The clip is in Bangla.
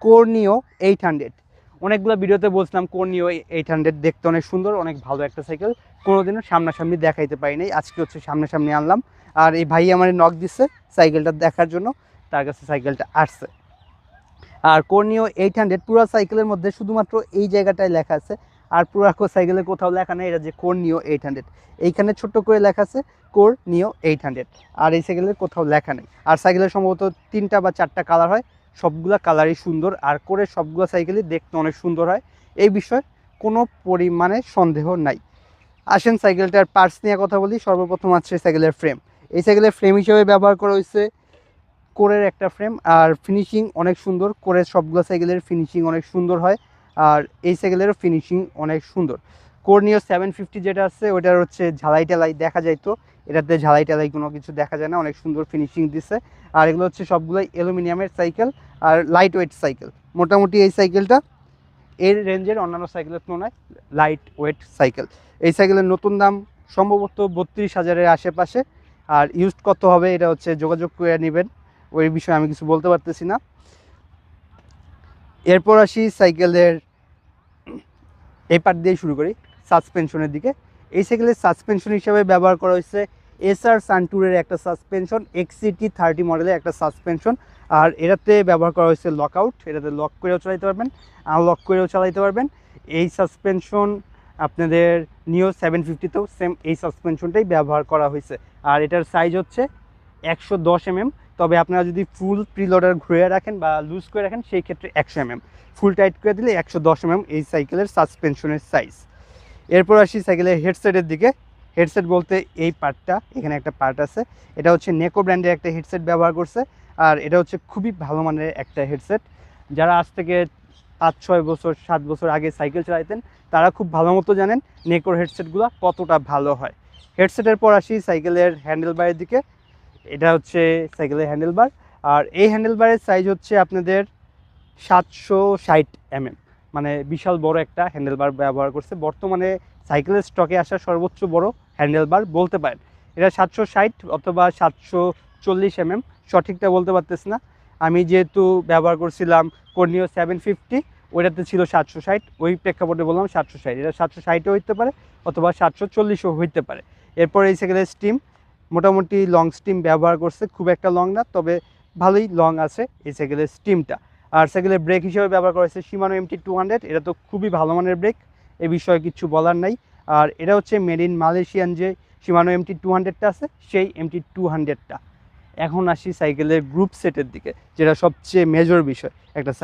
কর্নিও 800। অনেকগুলো ভিডিওতে বলছিলাম কর্নিও 800 দেখতে অনেক সুন্দর, অনেক ভালো একটা সাইকেল, কোনোদিনও সামনাসামনি দেখাইতে পারি নাই, আজকে হচ্ছে সামনাসামনি আনলাম। আর এই ভাই আমার নক দিচ্ছে সাইকেলটা দেখার জন্য, তার কাছে সাইকেলটা আসছে। আর কর্নিও 800 পুরো সাইকেলের মধ্যে শুধুমাত্র এই জায়গাটায় লেখা আছে, আর পুরো সাইকেলে কোথাও লেখা নেই এটা যে কর্নিও 800। এইখানে ছোট্ট করে লেখা আছে কর্নিও 800, আর এই সাইকেলের কোথাও লেখা নেই। আর সাইকেলের সম্ভবত 3টা বা 4টা কালার হয়, সবগুলা কালারই সুন্দর, আর করে সবগুলো সাইকেলই দেখতে অনেক সুন্দর হয়, এই বিষয়ে কোনো পরিমাণে সন্দেহ নাই। আসেন সাইকেলটার পার্টস নিয়ে কথা বলি। সর্বপ্রথম আছে সাইকেলের ফ্রেম। এই সাইকেলের ফ্রেম হিসেবে ব্যবহার করা হয়েছে কোরের একটা ফ্রেম, আর ফিনিশিং অনেক সুন্দর। কোরের সবগুলো সাইকেলের ফিনিশিং অনেক সুন্দর হয়, আর এই সাইকেলেরও ফিনিশিং অনেক সুন্দর। কর্নিও 750 যেটা আছে ওটার হচ্ছে ঝালাই টালাই দেখা যায়, তো এটাতে ঝালাই টালাই কোনো কিছু দেখা যায় না, অনেক সুন্দর ফিনিশিং দিচ্ছে। আর এগুলো হচ্ছে সবগুলোই অ্যালুমিনিয়ামের সাইকেল আর লাইট ওয়েট সাইকেল। মোটামুটি এই সাইকেলটা এর রেঞ্জের অন্যান্য সাইকেলের তুলনায় লাইট ওয়েট সাইকেল। এই সাইকেলের নতুন দাম সম্ভবত 32,000-এর আশেপাশে, আর ইউজড কত হবে এটা হচ্ছে যোগাযোগ করে নেবেন, ওই বিষয়ে আমি কিছু বলতে পারতেছি না। এরপর আসি সাইকেলের এই পার্ট দিয়ে শুরু করি, সাসপেনশনের দিকে। এই সাইকেলের সাসপেনশন হিসাবে ব্যবহার করা হয়েছে এসআর সানটুরের একটা সাসপেনশন, XCT 30 মডেলের একটা সাসপেনশন। আর এটাতে ব্যবহার করা হয়েছে লকআউট, এটাতে লক করেও চালাতে পারবেন, আনলক করেও চালাতে পারবেন। এই সাসপেনশন আপনাদের নিও 750তেও সেম এই সাসপেনশনটাই ব্যবহার করা হয়েছে। আর এটার সাইজ হচ্ছে 110 mm, তবে আপনারা যদি ফুল প্রিলোডার ঘুরে রাখেন বা লুজ করে রাখেন সেই ক্ষেত্রে 100 mm, ফুল টাইট করে দিলে 110 mm এই সাইকেলের সাসপেনশনের সাইজ। এরপর আসি সাইকেলের হেডসেটের দিকে। হেডসেট বলতে এই পার্টটা, এখানে একটা পার্ট আছে, এটা হচ্ছে নেকো ব্র্যান্ডের একটা হেডসেট ব্যবহার করছে। আর এটা হচ্ছে খুবই ভালো মানের একটা হেডসেট। যারা আজ থেকে 5-6 বছর 7 বছর আগে সাইকেল চালাতেন তারা খুব ভালো মতো জানেন নেকোর হেডসেটগুলো কতটা ভালো হয়। হেডসেটের পর আসি সাইকেলের হ্যান্ডেলবারের দিকে। এটা হচ্ছে সাইকেলের হ্যান্ডেলবার, আর এই হ্যান্ডেলবারের সাইজ হচ্ছে আপনাদের 760 mm, মানে বিশাল বড় একটা হ্যান্ডেলবার ব্যবহার করছে। বর্তমানে সাইকেলের স্টকে আসা সর্বোচ্চ বড় হ্যান্ডেলবার বলতে পারেন। এটা 760 অথবা 740 mm, সঠিকটা বলতে পারতেছি না। আমি যেহেতু ব্যবহার করছিলাম কর্নিও 750, ওইটাতে ছিল 760, ওই প্রেক্ষাপটে বললাম 760। এটা 760ও হইতে পারে অথবা 740ও হইতে পারে। এরপর এই সাইকেলের স্টিম মোটামুটি লং স্টিম ব্যবহার করছে, খুব একটা লং না, তবে ভালোই লং আছে এই সাইকেলের স্টিমটা। আর সাইকেলের ব্রেক হিসেবে ব্যবহার করা হয়েছে শিমানো MT200, এটা তো খুবই ভালো মানের ব্রেক, এ বিষয়ে কিছু বলার নাই। আর এটা হচ্ছে মেড ইন মালয়েশিয়ান যে শিমানো MT200টা আছে সেই MT200টা। এখন আসি সাইকেলের গ্রুপ সেটের দিকে, যেটা সবচেয়ে মেজর বিষয়। একটা